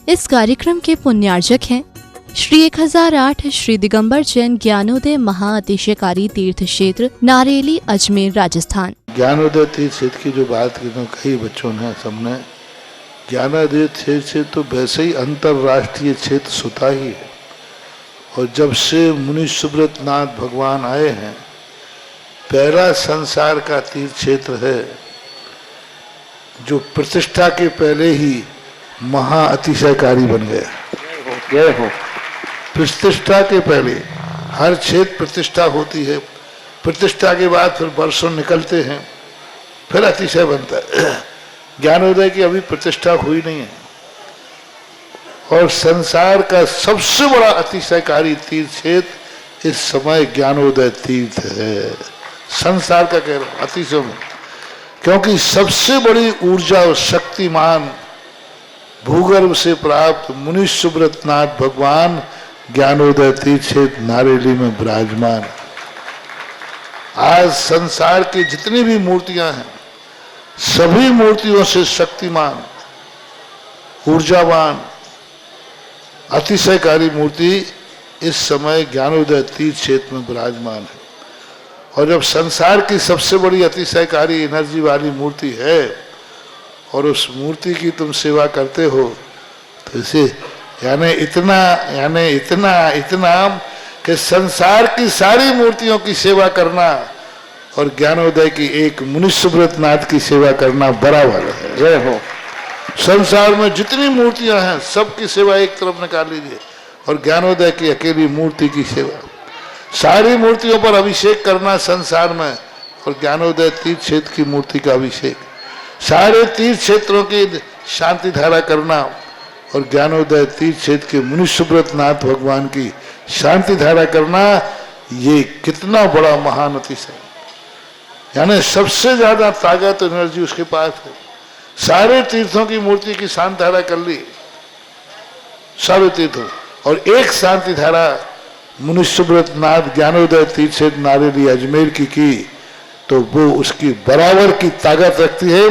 इस कार्यक्रम के पुण्यार्जक हैं श्री 1008 श्री दिगंबर जैन ज्ञानोदय महाअतिशयकारी तीर्थ क्षेत्र नारेली अजमेर राजस्थान। ज्ञानोदय तीर्थ क्षेत्र की जो बात की तो कई बच्चों ने सबने ज्ञानोदय क्षेत्र तो वैसे ही अंतर्राष्ट्रीय क्षेत्र सुता ही है। और जब से मुनि सुब्रत नाथ भगवान आए हैं, पहला संसार का तीर्थ क्षेत्र है जो प्रतिष्ठा के पहले ही महाअतिशयकारी बन गया। प्रतिष्ठा के पहले हर क्षेत्र प्रतिष्ठा होती है, प्रतिष्ठा के बाद फिर वर्षों निकलते हैं, फिर अतिशय बनता है। ज्ञानोदय की अभी प्रतिष्ठा हुई नहीं है और संसार का सबसे बड़ा अतिशयकारी तीर्थ क्षेत्र इस समय ज्ञानोदय तीर्थ है। संसार का कह रहा हूं अतिशय में, क्योंकि सबसे बड़ी ऊर्जा और शक्तिमान भूगर्भ से प्राप्त मुनि सुब्रत नाथ भगवान ज्ञानोदय तीर्थ क्षेत्र नारेली में विराजमान। आज संसार की जितनी भी मूर्तियां हैं, सभी मूर्तियों से शक्तिमान, ऊर्जावान, अतिशयकारी मूर्ति इस समय ज्ञानोदय तीर्थ क्षेत्र में विराजमान है। और जब संसार की सबसे बड़ी अतिशयकारी एनर्जी वाली मूर्ति है और उस मूर्ति की तुम सेवा करते हो, तो इसे यानी इतना कि संसार की सारी मूर्तियों की सेवा करना और ज्ञानोदय की एक मुनि सुब्रत नाथ की सेवा करना बराबर है। जय हो। संसार में जितनी मूर्तियां हैं सबकी सेवा एक तरफ निकाल लीजिए और ज्ञानोदय की अकेली मूर्ति की सेवा। सारी मूर्तियों पर अभिषेक करना संसार में और ज्ञानोदय तीर्थ क्षेत्र की मूर्ति का अभिषेक। सारे तीर्थ क्षेत्रों की शांति धारा करना और ज्ञानोदय तीर्थ क्षेत्र के मुनि सुब्रत नाथ भगवान की शांति धारा करना, ये कितना बड़ा महान अतिशय। यानी सबसे ज्यादा ताकत एनर्जी उसके पास है। सारे तीर्थों की मूर्ति की शांति धारा कर ली, सारे तीर्थों, और एक शांति धारा मुनि सुब्रत नाथ ज्ञानोदय तीर्थ क्षेत्र नारेली अजमेर की तो वो उसकी बराबर की ताकत रखती है,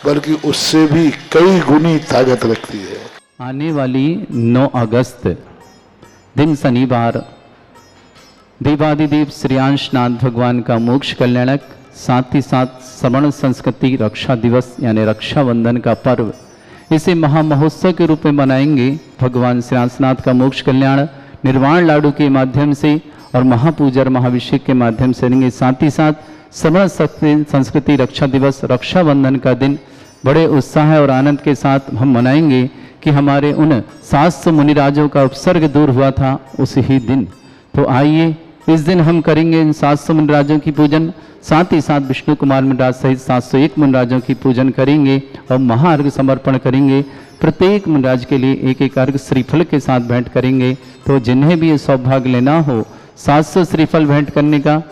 बल्कि उससे भी कई गुनी ताकत रखती है। आने वाली 9 अगस्त दिन शनिवार देवादिदेव श्रेयांश नाथ भगवान का मोक्ष कल्याणक, साथ ही साथ श्रवण संस्कृति रक्षा दिवस यानी रक्षाबंधन का पर्व, इसे महामहोत्सव के रूप में मनाएंगे। भगवान श्रेयांश नाथ का मोक्ष कल्याण निर्वाण लाडू के माध्यम से और महापूजा और महाभिषेक के माध्यम से करेंगे। साथ ही साथ श्रवण संस्कृति रक्षा दिवस रक्षाबंधन का दिन बड़े उत्साह और आनंद के साथ हम मनाएंगे कि हमारे उन 700 मुनिराजों का उपसर्ग दूर हुआ था उसी ही दिन। तो आइए इस दिन हम करेंगे इन 700 मुनिराजों की पूजन, साथ ही साथ विष्णु कुमार मुनिराज सहित 701 मुनिराजों की पूजन करेंगे और महाअर्घ समर्पण करेंगे। प्रत्येक मुनिराज के लिए एक एक अर्घ श्रीफल के साथ भेंट करेंगे। तो जिन्हें भी ये सौभाग्य लेना हो 700 श्रीफल भेंट करने का,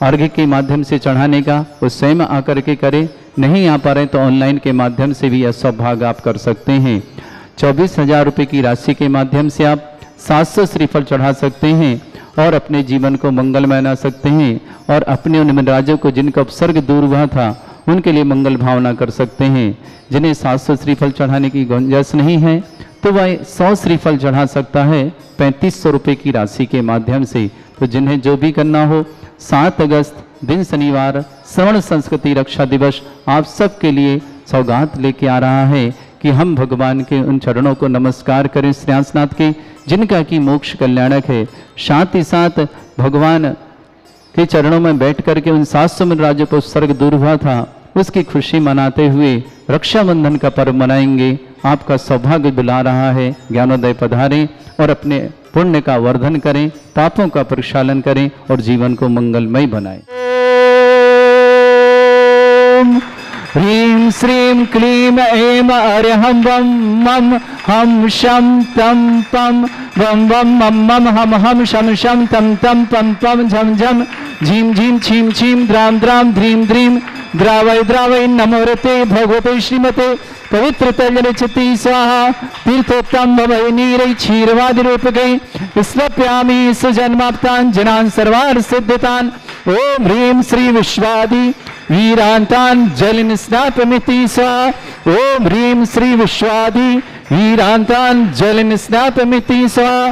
अर्घ के माध्यम से चढ़ाने का, वो स्वयं आकर के करें। नहीं आ पा रहे तो ऑनलाइन के माध्यम से भी यह सौभाग्य आप कर सकते हैं। 24,000 रुपये की राशि के माध्यम से आप 700 श्रीफल चढ़ा सकते हैं और अपने जीवन को मंगलमय बना सकते हैं और अपने उन मुनिराजों को जिनका उपसर्ग दूर हुआ था उनके लिए मंगल भावना कर सकते हैं। जिन्हें 700 श्रीफल चढ़ाने की गुंजाइश नहीं है तो वह 100 श्रीफल चढ़ा सकता है 3500 रुपये की राशि के माध्यम से। तो जिन्हें जो भी करना हो, 7 अगस्त दिन शनिवार श्रवण संस्कृति रक्षा दिवस आप सबके लिए सौगात लेके आ रहा है कि हम भगवान के उन चरणों को नमस्कार करें श्रेयांश नाथ के, जिनका की मोक्ष कल्याणक है। साथ ही साथ भगवान के चरणों में बैठ करके उन 700 मुनिराजों को स्वर्ग दूर हुआ था उसकी खुशी मनाते हुए रक्षाबंधन का पर्व मनाएंगे। आपका सौभाग्य बुला रहा है। ज्ञानोदय पधारें और अपने पुण्य का वर्धन करें, पापों का प्रक्षालन करें और जीवन को मंगलमय बनाएं। ह्रीं श्रीं क्लीं ऐं अर्हं वं मं हम शं तं पं वं वं मं मं हम शं शं तं तं पं पं झं झं झीं झीं छीं छीं द्रां द्रां ध्रीं द्रीं द्रावय द्रावय नमोरते भगवते श्रीमते पवित्र तैलचिति स्वाहा तीर्थोत्तम भवै नीरै क्षीरवादि रूपकै स्लप्यामि सुजन्माप्तान् जनान् सर्वान् सिद्धितान्। ओम ह्रीं श्री विश्वादि वीरांतान् जलिन स्नापमिति स्वाहा। ओम ह्रीं श्री विश्वादि वीरान्ताञ्जलिं स्नापयमिति स्वाहा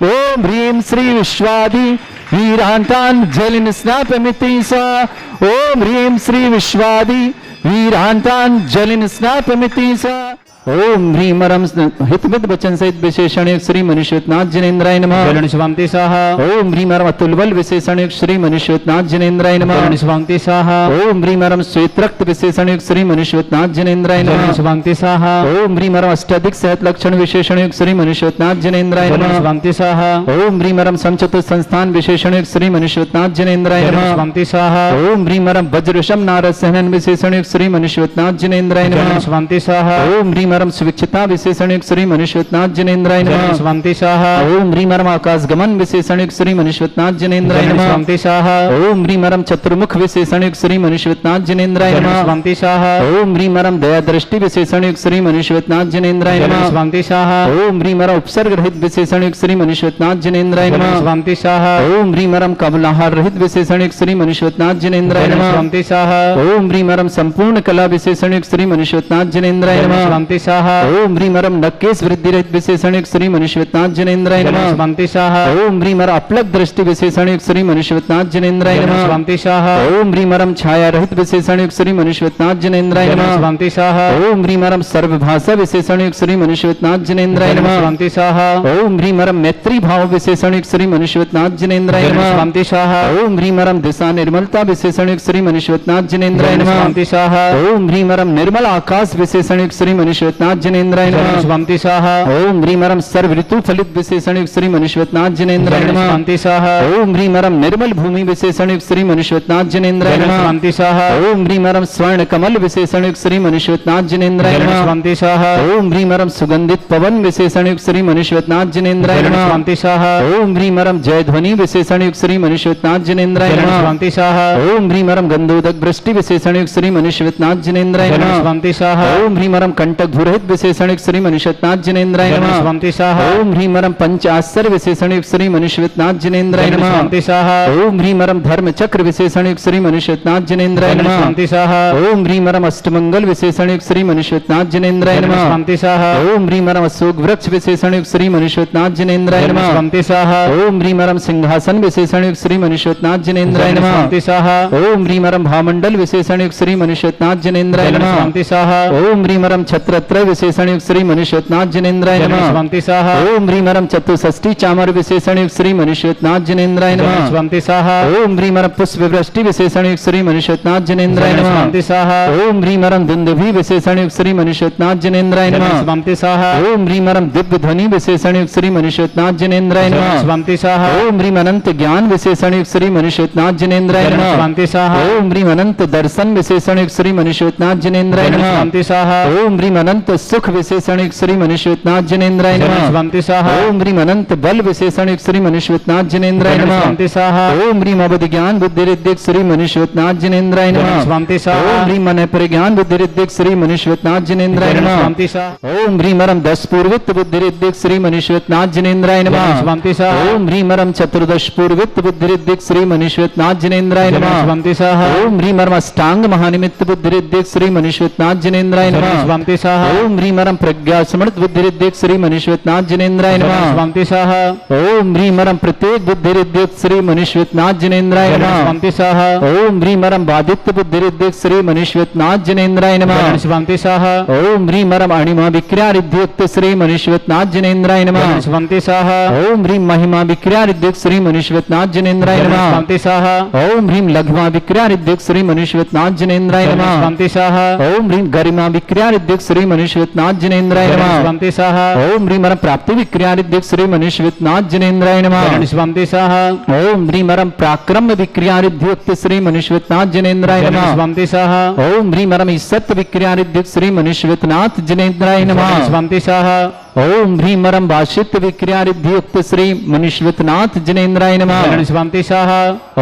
ॐ ह्रीं श्री विश्वादि वीरान्ताञ्जलिं स्नापयमिति स्वाहा ॐ ह्रीं श्री विश्वादि वीरान्ताञ्जलिं स्नापयमिति स्वाहा ओम ह्रीं रम हितमित वचन सहित विशेषण श्री मनुष्यनाथ जिनेन्द्राय नमः स्वामी स्वाहा ओम ह्रीं रम अतुलबल विशेषण श्री मनुष्यनाथ जिनेन्द्राय नमः स्वामी स्वाहा ओम ह्रीं रम श्वेतरक्त विशेषण श्री मनुष्यनाथ जिनेन्द्राय नमः स्वामी स्वाहा ओम ह्रीं रम अष्टाधिक सहत लक्षण विशेषण श्री मनुष्यनाथ जिनेन्द्राय नमः स्वामी स्वाहा ओम ह्रीं रम समचतुर संस्थान विशेषण श्री मनुष्यनाथ जिनेन्द्राय नमः स्वामी स्वाहा ओम ह्रीं रम वज्रशम नारद सहनन विशेषण श्री मनुष्यनाथ जिनेन्द्राय नमः स्वामी स्वाहा ओम ह्रीं रम स्विक्षता विशेषण श्री मनुष्यनाथ जिनेन्द्राय नमः स्वामी स्वाहा ओम ह्रीं रम आकाश गमन विशेषण श्री मनुष्यनाथ जिनेन्द्राय नमः स्वामी स्वाहा ओम ह्रीं रम चतुर्मुख विशेषण श्री मनुष्यनाथ जिनेन्द्राय नमः स्वामी स्वाहा ओम ह्रीं रम दया दृष्टि विशेषण श्री मनुष्यनाथ जिनेन्द्राय नमः स्वामी स्वाहा ओम ह्रीं रम उपसर्ग रहित विशेषण श्री मनुष्यनाथ जिनेन्द्राय नमः स्वामी स्वाहा ओम ह्रीं रम कमलाहार रहित विशेषण श्री मनुष्यनाथ जिनेन्द्राय नमः स्वामी स्वाहा ओम ह्रीं रम संपूर्ण कला विशेषण श्री मनुष्यनाथ जिनेन्द्राय नमः स्वामी स्वाहा ओम ह्रीं रम नक्केश वृद्धि रहित विशेषण श्री मनुष्यनाथ जिनेन्द्राय नमः स्वामी स्वाहा ओम ह्रीं रम अपलक दृष्टि विशेषण श्री मनुष्यनाथ जिनेन्द्राय नमः स्वामी स्वाहा ओम ह्रीं रम छाया रहित विशेषण श्री मनुष्यनाथ जिनेन्द्राय नमः स्वामी स्वाहा ओम ह्रीं रम सर्वभाषा विशेषण श्री मनुष्यनाथ जिनेन्द्राय नमः स्वामी स्वाहा ओम ह्रीं रम मैत्री भाव विशेषण श्री मनुष्यनाथ जिनेन्द्राय नमः स्वामी स्वाहा ओम ह्रीं रम दिशा निर्मलता विशेषण श्री मनुष्यनाथ जिनेन्द्राय नमः स्वामी स्वाहा ओम ह्रीं रम निर्मल आकाश विशेषण श्री मनुष्यनाथ जिनेन्द्राय नमः स्वामी स्वाहा ओम ह्रीं रम सर्व ऋतु फलित विशेषण श्री मनुष्यनाथ जिनेन्द्राय नमः स्वामी स्वाहा ओम ह्रीं रम निर्मल भूमि विशेषण श्री मनुष्यनाथ जिनेन्द्राय नमः स्वामी स्वाहा ओम ह्रीं रम स्वर्ण कमल विशेषण श्री मनुष्यनाथ जिनेन्द्राय नमः स्वामी स्वाहा ओम ह्रीं रम सुगंधित पवन विशेषण श्री मनुष्यनाथ जिनेन्द्राय नमः स्वामी स्वाहा ओम ह्रीं रम जय ध्वनि विशेषण श्री मनुष्यनाथ जिनेन्द्राय नमः स्वामी स्वाहा ओम ह्रीं रम गंधोदक वृष्टि विशेषण श्री मनुष्यनाथ जिनेन्द्राय नमः स्वामी स्वाहा ओम ह्रीं रम कंटक भूरहित विशेषण श्री मनुष्यनाथ जिनेन्द्राय नमः स्वामी स्वाहा ओम ह्रीं रम पंचाश्चर्य विशेषण श्री मनुष्यनाथ जिनेन्द्राय नमः स्वामी स्वाहा ओम ह्रीं रम धर्म चक्र विशेषण श्री मनुष्यनाथ जिनेन्द्राय नमः स्वामी स्वाहा ओम ह्रीं रम अष्टमंगल विशेषण श्री मनुष्यनाथ जिनेन्द्राय नमः स्वामी स्वाहा ओम ह्रीं रम अशोक वृक्ष विशेषण श्री मनुष्यनाथ जिनेन्द्राय नमः स्वामी स्वाहा ओम ह्रीं रम सिंहासन विशेषण श्री मनुष्यनाथ जिनेन्द्राय नमः स्वामी स्वाहा ओम ह्रीं रम भामंडल विशेषण श्री मनुष्यनाथ जिनेन्द्राय नमः स्वामी स्वाहा ओम ह्रीं रम छत्रत्रय विशेषण श्री मनुष्यनाथ जिनेन्द्राय नमः स्वामी स्वाहा ओम ह्रीं रम चतुष्षष्टि चामर विशेषण श्री मनुष्यनाथ जिनेन्द्राय नमः स्वामी स्वाहा ओम ह्रीं रम पुष्प वृष्टि विशेषण श्री मनुष्यनाथ जिनेन्द्राय नमः स्वामी स्वाहा ओम ह्रीं रम दुंदुभि विशेषण श्री मनुष्यनाथ जिनेन्द्राय नमः स्वामी स्वाहा ओम ह्रीं रम दिव्य ध्वनि विशेषण श्री मनुष्यनाथ जिनेन्द्राय नमः स्वामी स्वाहा ओम ह्रीं अनंत ज्ञान विशेषण श्री मनुष्यनाथ जिनेन्द्राय नमः स्वामी स्वाहा ओम ह्रीं अनंत दर्शन विशेषण श्री मनुष्यनाथ जिनेन्द्राय नमः स्वामी स्वाहा ओम ह्रीं अनंत सुख विशेषण श्री मनुष्यनाथ जिनेन्द्राय नमः स्वामी स्वाहा ओम ह्रीं अनंत बल विशेषण श्री मनुष्यनाथ जिनेन्द्राय नमः स्वामी स्वाहा ओम ह्रीं अवधि ज्ञान बुद्धि रिद्धिक श्री मनुष्यनाथ जिनेन्द्राय नमः स्वामी स्वाहा ओम ह्रीं मन परिज्ञान बुद्धि रिद्धिक श्री मनुष्यनाथ जिनेन्द्राय नमः स्वामी स्वाहा ओम ह्रीं रम दश पूर्वित बुद्धि रिद्धिक श्री मनुष्यनाथ जिनेन्द्राय नमः स्वामी स्वाहा ओम ह्रीं रम चतुर्दश पूर्वित बुद्धि रिद्धिक श्री मनुष्यनाथ जिनेन्द्राय नमः स्वामी स्वाहा ओम ह्रीं रम अष्टांग महानिमित्त बुद्धि रिद्धिक श्री मनुष्यनाथ जिनेन्द्राय नमः स्वामी स्वाहा ओम ह्रीं रम प्रज्ञा समृद्ध बुद्धि रिद्धिक श्री मनुष्यनाथ जिनेन्द्राय नमः स्वामी स्वाहा ओम ह्रीं रम प्रत्येक बुद्धि रिद्धिक श्री मनुष्यनाथ जिनेन्द्राय नमः स्वामी स्वाहा ओम ह्रीं रम बादित्य बुद्धि रिद्धिक श्री मनुष्यनाथ जिनेन्द्राय नमः स्वामी स्वाहा ओम ह्रीं रम अणिमा विक्रिया रिद्धियुक्त श्री मनुष्यनाथ जिनेन्द्राय नमः स्वामी स्वाहा ओम ह्रीं महिमा विक्रिया रिद्धिक श्री मनुष्यनाथ जिनेन्द्राय नमः स्वामी स्वाहा ओम ह्रीं लघ्मा विक्रिया रिद्धिक श्री मनुष्यनाथ जिनेन्द्राय नमः स्वामी स्वाहा ओम ह्रीं गरिमा विक्रिया रिद्धिक श्री मनुष्यनाथ जिनेन्द्राय नमः स्वामी स्वाहा ओम ह्रीं रम प्राप्ति विक्रिया रिद्धिक श्री मनुष्यनाथ जिनेन्द्राय नमः स्वामी स्वाहा ओम ह्रीं रम पराक्रम विक्रिया रिद्धियुक्त श्री मनुष्यनाथ जिनेन्द्राय नमः स्वामी स्वाहा ओम ह्रीं रम सत्य विक्रिया रिद्धिक श्री मनुष्यनाथ जिनेन्द्राय नमः स्वामी स्वाहा ओम ह्रीमरम भाषित विक्रियारिद्धियुक्त श्री मुनीश्वतनाथ जनेन्द्राय नमः। स्वांतिशाह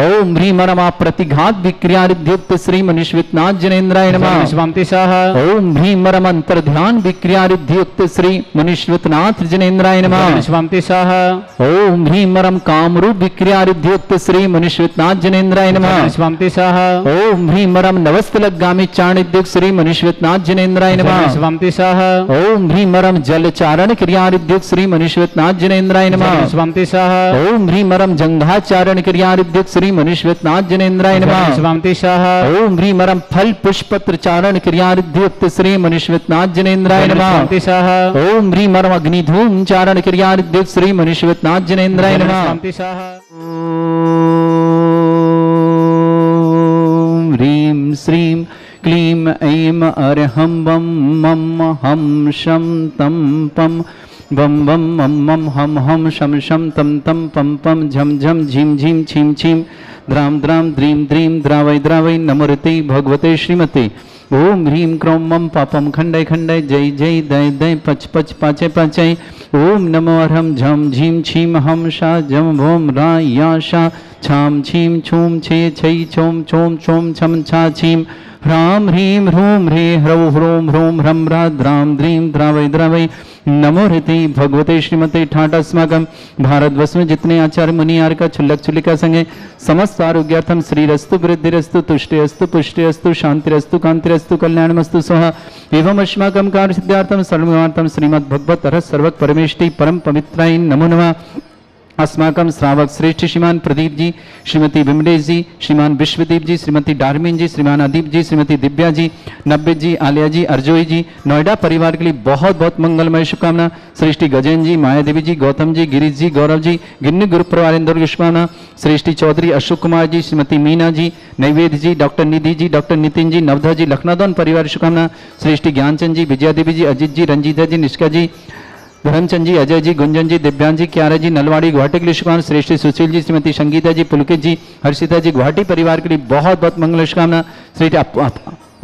ओम ह्रीमरम प्रतिघात विक्रियारिद्धियुक्त श्री मुनीश्वतनाथ जनेन्द्राय नमः। स्वांतिशाह ओम ह्रीमरम अंतर्ध्यान विक्रियारिद्धियुक्त श्री मुनीश्वतनाथ जनेन्द्राय नमः। स्वांतिशाह ओम ह्रीमरम कामरूप विक्रियारिद्धियुक्त श्री मुनीश्वतनाथ जनेन्द्राय नमः। स्वांतिशाह ओम ह्रीमरम नवस्तलगामी चाणिद्युक्त श्री मुनीश्वतनाथ जनेन्द्राय नमः। स्वांतिशाह ओम ह्रीमरम जलचारण क्रियारिद्युक्त श्री मुनीश्वतनाथ जनेन्द्राय नमः। स्वांतिशाह ओम ह्रीमरम जंघाचारण क्रियारिद्युक्त श्री मुनीश्वतनाथ जनेन्द्राय नमः। स्वांतिशाह ओम ह्रीमरम फल पुष्पत्र चारण क्रियारिद्युक्त श्री मुनीश्वतनाथ जनेन्द्राय नमः। स्वांतिशाह ओम ह्रीमरम अग्निधूम चारण क्रियारिद्युक्त श्री मुनीश्वतनाथ जनेन्द्राय नमः। स्वांतिशाह ओम ह्रीं श्रीं क्लीं ऐं अर्हं वं मम हम शं तं पं वं वं मम मम हम हम शं शं तं तं पं पं झं झं झीं झीं छीं छीं द्रां द्रां द्रीं द्रीं द्रावै द्रावै नमोरते भगवते श्रीमते। ओम ह्रीं क्रों मम पापम खंडय खंडय जय जय दय दय पच पच पाचय पाचय। ओम नमो अर्हं झं झीं छीं हम शा जं भोम रा या शा छाम छीं छूम छे छै छोम छोम छोम छम छा छीं ह्रां ह्रीं ह्रूं ह्रे ह्रौं ह्रों ह्रों ह्रं ह्रा द्रां द्रीं द्रावै द्रावै नमो हृति भगवते श्रीमते ठाट। अस्माकं भारतवर्ष में जितने आचार्य मुनि आर का छुल्लक छुल्लिका संगे समस्त आरोग्यार्थम श्रीरस्तु वृद्धिरस्तु तुष्टिरस्तु पुष्टिरस्तु शांतिरस्तु कांतिरस्तु कल्याणमस्तु स्वः। एवं अस्माकं कार्य सिद्धार्थम सर्वमार्थम श्रीमद् भगवत रस सर्वक परमेष्टि परम पवित्राय नमो नमः। अस्माकं श्रावक श्रेष्ठ श्रीमान प्रदीप जी, श्रीमती विमलेश जी, श्रीमान विश्वदीप जी, श्रीमती डार्मिन जी, श्रीमान अदीप जी, श्रीमती दिव्या जी, नब्बे जी, आलिया जी, अर्जोई जी, नोएडा परिवार के लिए बहुत बहुत मंगलमय शुभकामना। श्रेष्ठी गजेन जी, माया देवी जी, गौतम जी, गिरीश जी, गौरव जी, गिन्नी ग्रुप परिवार इंदौर की शुभकामना। श्रेष्ठी चौधरी अशोक कुमार जी, श्रीमती मीना जी, नैवेद्य जी, डॉक्टर निधि जी, डॉक्टर नितिन जी, नवधा जी, लखनादौन परिवार शुभकामना। श्रेष्ठी ज्ञानचंद जी, विजया देवी जी, अजित जी, रंजीता जी, निष्का जी, धर्मचंद जी, अजय जी, गुंजन जी, दिव्यांग जी, क्यारा जी, नलवाड़ी गुवाहाटी के लिए शुभकामना। श्रेष्ठी सुशील जी, श्रीमती संगीता जी, पुलकित जी, हर्षिता जी, गुवाहाटी परिवार के लिए बहुत बहुत मंगल शुभकामना। श्रेष्ठी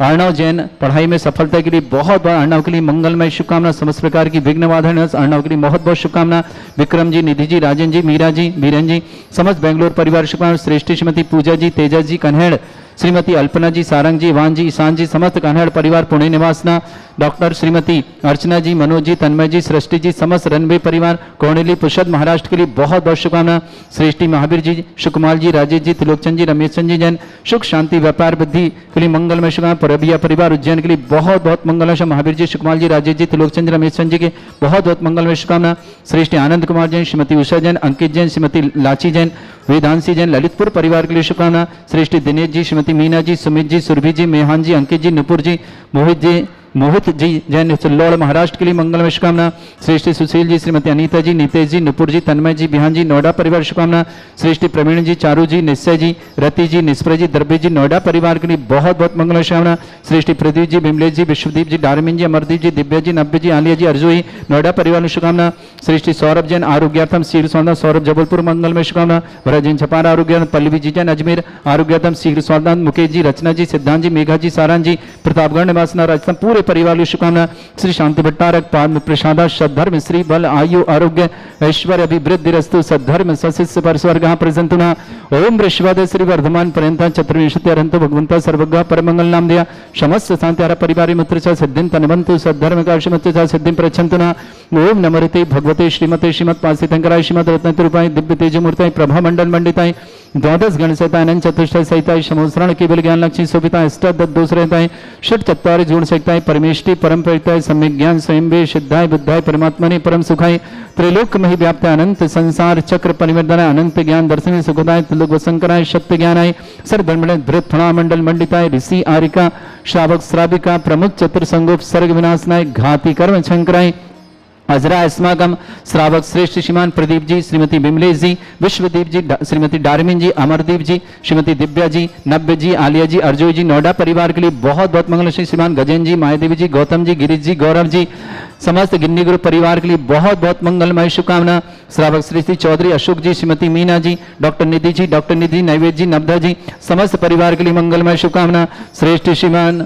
अर्णव जैन, पढ़ाई में सफलता के लिए बहुत बहुत अर्णव के लिए मंगलमय शुभकामना। समस्त प्रकार की विघ्न बाधा अर्णव के लिए बहुत बहुत शुभकामना। विक्रम जी, निधि जी, राजन जी, मीरा जी, बीरन जी, समस्त बेंगलोर परिवार शुभकामना। श्रेष्ठी श्रीमती पूजा जी, तेजस जी, कन्हेड़, श्रीमती अल्पना जी, सारंग जी, वान जी, ईशान जी, समस्त कन्हेड़ परिवार पुणे निवासना। डॉक्टर श्रीमती अर्चना जी, मनोज जी, तन्मय जी, सृष्टि जी, समस्त रनबे परिवार कोणेली पुषद महाराष्ट्र के लिए बहुत बहुत शुभकामना। श्रेष्ठी महावीर जी, सुकुमार जी, राजेश जी, त्रिलोकचंद जी, रमेश चंद जी जैन, सुख शांति व्यापार बुद्धि के लिए मंगलमय शुभकामना। परबिया परिवार उज्जैन के लिए बहुत बहुत मंगलमय। महावीर जी, सुकुमार जी, राजेश जी, त्रिलोकचंद जी, रमेश चंद जी के बहुत बहुत मंगलमय शुभकामना। श्रेष्ठी आनंद कुमार जैन, श्रीमती उषा जैन, अंकित जैन, श्रीमती लाची जैन, वेदांशी जैन, ललितपुर परिवार के लिए शुभकामना। श्रेष्ठी दिनेश जी, श्रीमती मीना जी, सुमित जी, सुरभि जी, मेहान जी, अंकित जी, नुपुर जी, मोहित जी जैन, चिल्लौड़ महाराष्ट्र के लिए मंगलमय शुभकामना। श्रेष्ठी सुशील जी, श्रीमती अनीता जी, नितेश जी, नुपुर जी, तन्मय जी, बिहान जी, नोएडा परिवार शुभकामना। श्रेष्ठी प्रवीण जी, चारू जी, निश्चय जी, रति जी, निष्प्र जी, दरबे जी, नोएडा परिवार के लिए बहुत बहुत मंगलमय शुभकामना। श्रेष्ठी प्रदीप जी, विमलेश जी, विश्वदीप जी, डार्मिन जी, अमरदीप जी, दिव्या जी, नब्बे जी, आलिया जी, अर्जुई, नोएडा परिवार में शुभकामना। श्रेष्ठी सौरभ जैन, आरोग्यार्थम शीघ्र स्वादान, सौरभ जबलपुर मंगलमय शुभकामना। भरत जैन, छपारा आरोग्य, पल्लवी जी जैन, अजमेर आरोग्यार्थम शीघ्र स्वादान। मुकेश जी, रचना जी, सिद्धांत जी, मेघा जी, सारान जी, प्रतापगढ़ निवासना, राजस्थान पूरे परिवार की शुभकामना। श्री शांति भट्टारक, पाद प्रसादा, सद्धर्म, श्री बल, आयु, आरोग्य, ऐश्वर्य, अभिवृद्धि रस्तु, सद्धर्म, सशिष्य पर स्वर्ग प्रसंतुना। ओम ऋषवाद श्री वर्धमान पर्यंत चतुर्विंशति अरंतो भगवंता सर्वज्ञ परमंगल नाम दिया समस्त शांति परिवार मित्र सिद्धिं तनवंतु सद्धर्म काश्यमत्व सिद्धिं प्रच्छन्तुना। ओम नमोते भगवते श्रीमते श्रीमत् पासितंकराय श्रीमद रत्नरूपाय दिव्य तेजमूर्ताय प्रभा मंडल मंडिताय द्वादश गण सहिताय अनंत चतुष्टय सहिताय समोसरण केवल ज्ञान लक्ष्मी शोभिताय अष्टादश दोष रहताय षट चत्वारि गुण सहिताय परमेष्टि परम प्रयुक्ताय सम्यक ज्ञान स्वयं वे सिद्धाय बुद्धाय परमात्मने परम सुखाय त्रैलोक महि व्याप्त अनंत संसार चक्र परिवर्तनाय अनंत ज्ञान दर्शन सुखदाय त्रिलोक वसंकराय सत्य ज्ञानाय सर्वधर्मणे धृत फणा मंडल मंडिताय ऋषि आरिका श्रावक श्राविका प्रमुख चतुर्संगोप सर्ग विनाशनाय घाती कर्म शंकराय अजरा अस्माकम श्रावक श्रेष्ठ श्रीमान प्रदीप जी, श्रीमती विमलेश जी, विश्वदीप जी, श्रीमती डार्मिन जी, अमरदीप जी, श्रीमती दिव्या जी, नब्बे जी, आलिया जी, अर्जुई जी, नोएडा परिवार के लिए बहुत बहुत मंगल। श्रीमान गजेन जी, मायादेवी जी, गौतम जी, गिरीश जी, गौरव जी, समस्त गिन्नी ग्रुप परिवार के लिए बहुत बहुत मंगलमय शुभकामना। श्रावक श्री चौधरी अशोक जी, श्रीमती मीना जी, डॉक्टर निधि, नैवेद्य जी, नब्दा जी, समस्त परिवार के लिए मंगलमय शुभकामना। श्रेष्ठ श्रीमान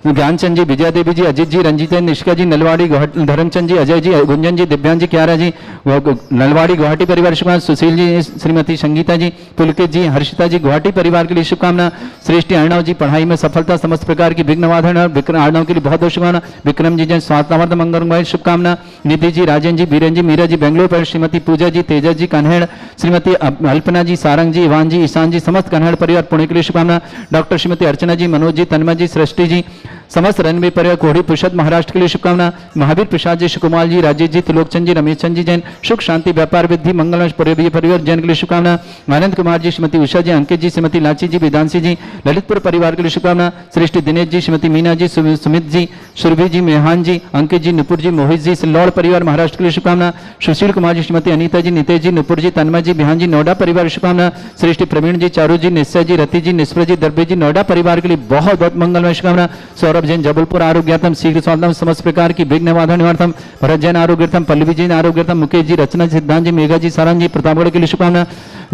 ज्ञानचंद जी, विजया देवी जी, अजीत जी, रंजीत जी, निष्का जी, नलवाड़ी गुवाहाटी, धर्मचंद जी, अजय जी, गुंजन जी, दिव्यांग जी, क्यारा जी, नलवाड़ी गुवाहाटी परिवार शुभकामना, सुशील जी, श्रीमती संगीता जी, पुलकित जी, हर्षिता जी, गुवाहाटी परिवार के लिए शुभकामना, श्रेष्ठी अर्णव जी, पढ़ाई में सफलता, समस्त प्रकार की विघ्न बाधा और विक्रम अर्णव के लिए बहुत बहुत शुभकामना, विक्रम जी जन स्वास्थ्य मंगलमय शुभकामना, निधि जी, राजन जी, बीरन जी, मीरा जी, बेंगलोर पर, श्रीमती पूजा जी, तेजस जी, कन्हेड़, श्रीमती अल्पना जी, सारंग जी, इवान जी, ईशान जी, समस्त कन्हेड़ परिवार पुणे के लिए शुभकामना, डॉक्टर श्रीमती अर्चना जी, मनोज जी, तन्मय जी, सृष्टि जी, समस्त रणवी परिवार कोढ़ी पुरुषद महाराष्ट्र के लिए शुभकामना, महावीर प्रसाद जी, शिवकुमार जी, राजेश जी, त्रिलोकचंद जी, रमेश चंद जी जैन, सुख शांति व्यापार वृद्धि मंगलमय परिवार जैन के लिए शुभकामना, आनंद कुमार जी, श्रीमती उषा जी, अंकित जी, श्रीमती लाची जी, वेदांशी जी, ललितपुर परिवार के लिए शुभकामना, श्रेष्ठी दिनेश जी, श्रीमती मीना जी, सुमित जी, सुरभि जी, मेहान जी, अंकित जी, नुपुर जी, मोहित जी, सिल्लौड़ परिवार महाराष्ट्र के लिए शुभकामना, सुशील कुमार जी, श्रीमती अनीता जी, नितेश जी, नुपुर जी, तन्मय जी, बिहान जी, नोएडा परिवार शुभकामना, श्रेष्ठी प्रवीण जी, चारू जी, निश्चय जी, रति जी, निष्प्र जी, दर्बे जी, नोएडा परिवार के लिए बहुत बहुत मंगलमय शुभकामना, सौरभ जैन, जबलपुर आरोग्यार्थम, शीघ्र स्वास्थ्यम, समस्त प्रकार की विघ्न बाधा निवारणम, भरत जैन आरोग्यार्थम, पल्लवी जैन आरोग्यार्थम, मुकेश जी, रचना जी, सिद्धांत जी, मेघा जी, सारंग जी, प्रतापगढ़ के लिए शुभकामना,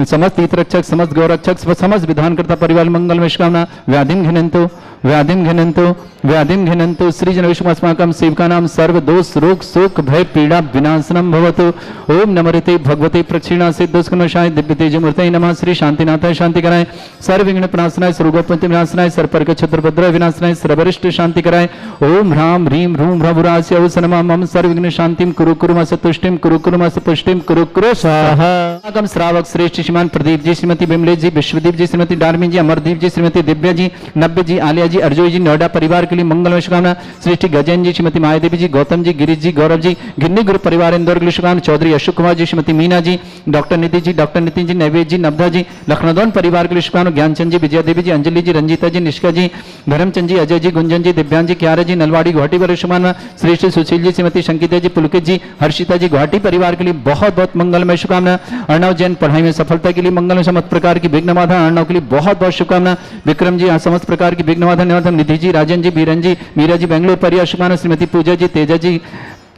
समस्त तीर्थरक्षक, समस्त गौरक्षक, समस्त विधानकर्ता परिवार मंगलमय शुभकामना, व्याधिम घिनंतो सृजन विष्णुस्माकं सेवकानां सर्व दोष रोग शोक भय पीड़ा विनाशनम भवतु। ओम नमोते भगवते प्रक्षिणासे दोषकनाशाय दिव्य तेजमूर्तये नमः। श्री शांतिनाथाय शांति कराय, सर्व विघ्न प्रणाशनाय, सर्वोपत्ति विनाशनाय, सर्वपर्क छत्रभद्र विनाशनाय, सर्वरिष्ट शांति कराय। ओम ह्रां ह्रीं ह्रूं भ्रभुरास्य औसनमा मम सर्व विघ्न शांतिम कुरु कुरुमस तुष्टिम कुरु कुरुमस पुष्टिम कुरु कुरु स्वाहा। आगम श्रावक श्रेष्ठ श्रीमान प्रदीप जी, श्रीमती बिमलेश जी, विश्वदीप जी, श्रीमती डार्मी जी, अमरदीप जी, श्रीमती दिव्या जी, नब्बे जी, आलिया जी, अर्जुन जी, नोएडा परिवार के लिए मंगलमय शुभकामना। श्रेष्ठी गजन जी, श्रीमती मायादेवी जी, गौतम जी, गिरीश जी, गौरव जी, गिन्नी ग्रुप परिवार इंदौर के लिए शुभकामना। चौधरी अशोक कुमार जी, श्रीमती मीना जी, डॉक्टर निधि जी, डॉक्टर नितिन जी, नैवेद जी, नवधा जी, लखनऊ परिवार के लिए शुभकामना। ज्ञानचंद जी, विजया देवी जी, अंजलि जी, रंजीता जी, निष्का जी, धर्मचंद जी, अजय जी, गुंजन जी, दिव्यांग जी, क्यारा जी, नलवाड़ी गुवाहाटी पर शुभकामना। श्रेष्ठ सुशील जी, श्रीमती संगीता जी, पुलकित जी, हर्षिता जी, गुवाहाटी परिवार के लिए बहुत बहुत मंगलमय शुभकामना। अर्णव जैन पढ़ाई में सफलता के लिए मंगलमय, समस्त प्रकार की विघ्न बाधा अर्णव के लिए बहुत बहुत शुभकामना। विक्रम जी, समस्त प्रकार की विघ्न बाधा निवारण। निधि जी, राजन जी, बीरन जी, मीरा जी, बेंगलोर परिवार शुभकामना। श्रीमती पूजा जी, तेजा जी,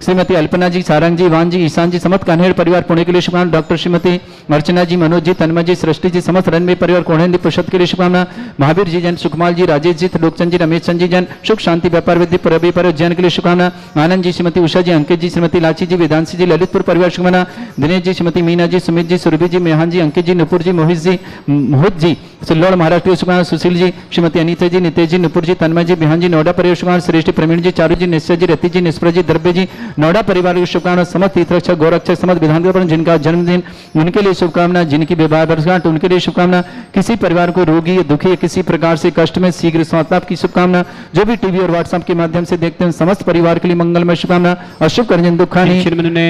श्रीमती अल्पना जी, सारंग जी, इवान जी, ईशान जी, समस्त कान्हेड़ परिवार पुणे के लिए शुभकामना। डॉक्टर श्रीमती अर्चना जी, मनोज जी, तन्मय जी, सृष्टि जी, समस्त रणवे परिवार कोढ़ेंदी पुरुषद के लिए शुभकामना। महावीर जी जैन, सुकुमार जी, राजेश जी, त्रिलोकचंद जी, रमेश चंद जी जैन, सुख शांति व्यापार वृद्धि रवि पर जैन के लिए शुभकामना। आनंद जी, श्रीमती उषा जी, अंकित जी, श्रीमती लाची जी, वेदांशी जी, ललितपुर परिवार शुभकामना। दिनेश जी, श्रीमती मीना जी, सुमित जी, सुरभि जी, मेहान जी, अंकित जी, नुपुर जी, मोहित जी, सिल्लोड़ महाराष्ट्र शुभकामना। सुशील जी, श्रीमती अनीता जी, नितेश जी, नुपुर जी, तन्मय जी, बिहान जी, नोएडा परिवार शुभकामना। श्रेष्ठी प्रवीण जी, चारू जी, निश्चय जी, रति जी, निष्प्र जी, दर्बे जी, नोएडा परिवार शुभकामना। समस्त तीर्थरक्षक, गौरक्षक, समस्त विधानसभा जिनका जन्मदिन उनके लिए शुभकामना। जिनकी विवाह वर्षगांठ उनके लिए शुभकामना। किसी परिवार को रोगी या दुखी या किसी प्रकार से कष्ट में शीघ्र स्वास्थ्य की शुभकामना। जो भी टीवी और व्हाट्सएप के माध्यम से देखते हैं समस्त परिवार के लिए मंगलमय शुभकामना। अशुभ कर्जन दुखानी,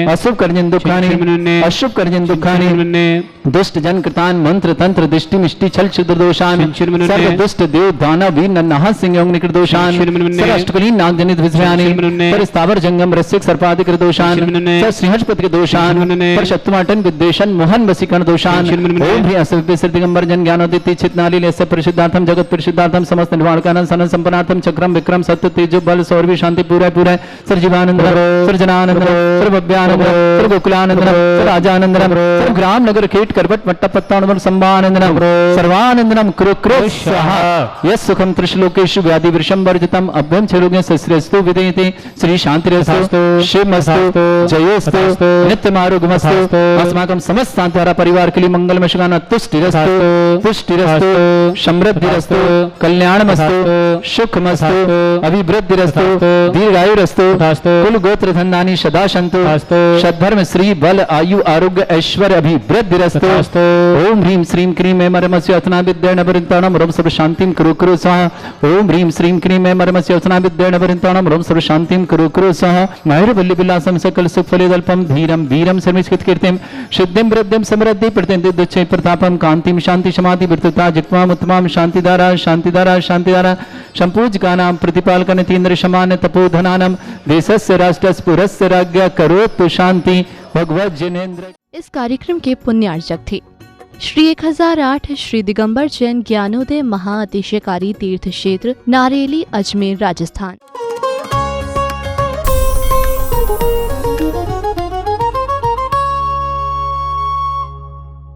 अशुभ कर्जन दुखानी, अशुभ कर्जन दुखानी, दुष्ट जन कृतान मंत्र तंत्र दृष्टि मिष्टि छल क्षुद्र दोषान, सर्व दुष्ट देव दानव वीर नन्हा सिंह योग निकृत दोषान, सर्व अष्टकलीन नाग जनित विषयानि, पर स्थावर जंगम रस्यक सर्पादिक दोषान, सर श्रीहर्षपति के दोषान, पर शत्रुमाटन विद्वेषण मोहन वसीकरण दोषान। ओम ह्री असव्य दिगंबर जन ज्ञानोदित चितनाली लेस्य परिशुद्धार्थम जगत परिशुद्धार्थम समस्त निर्वाणकानंद सनन संपन्नार्थम चक्रम विक्रम सत्य तेजो बल सौरभि शांति पूरा पूरा sir Jeevanand sir Jananand sir Bhavyanand sir Gokulanand sir Rajanand sir ग्राम नगर कीट करवट मट्टा पत्ता संभानंदनम सर्वानंदनम कुरु कुरु स्वाहा। यस सुखम त्रिश्लोकेषु व्याधि वृषम वर्जितम अभ्यम छलोगे सस्रेस्तु विदेते श्री शांतिरस्तु शिवमस्तु जयोस्तु नित्यमारोग्यमस्तु। अस्माकं समस्त शांतिहारा परिवार के लिए मंगलमय शुभकामना। तुष्टिरस्तु पुष्टिरस्तु समृद्धिरस्तु कल्याणमस्तु सुखमस्तु अभिवृद्धिरस्तु दीर्घायुरस्तु कुल गोत्र धनानि सदा सन्तु सद्धर्म श्री बल आयु आरोग्य ऐश्वर्य अभिवृद्धिरस्तु। ओम ह्रीं श्रीं क्रीं मे मरमस्य अथना विद्येन वरिन्ताणं रोम सर्व शांतिं कुरु कुरु स्वाहा। ओम ह्रीं श्रीं क्रीं मे मरमस्य अथना विद्येन वरिन्ताणं रोम सर्व शांतिं कुरु कुरु स्वाहा। मायुरवल्ली विलासं सकल सुफलेदल्पं धीरं वीरं सर्वस्कृत कीर्तिं सिद्धिं वृद्धिं समृद्धि प्रतिनिधि दुच्छे प्रतापं कांतिं शांति समाधि वृत्तता जित्वाम उत्तमां शांतिधारा शांतिधारा शांतिधारा संपूज्यकानां प्रतिपालकन तीन्द्र समान तपोधनानां देशस्य राष्ट्रस्य पुरस्य राज्ञा करोतु शांति भगवत जिनेन्द्र। इस कार्यक्रम के पुण्यार्चक थे श्री 1008 श्री दिगंबर जैन ज्ञानोदय महाअतिशयकारी तीर्थ क्षेत्र नारेली, अजमेर, राजस्थान।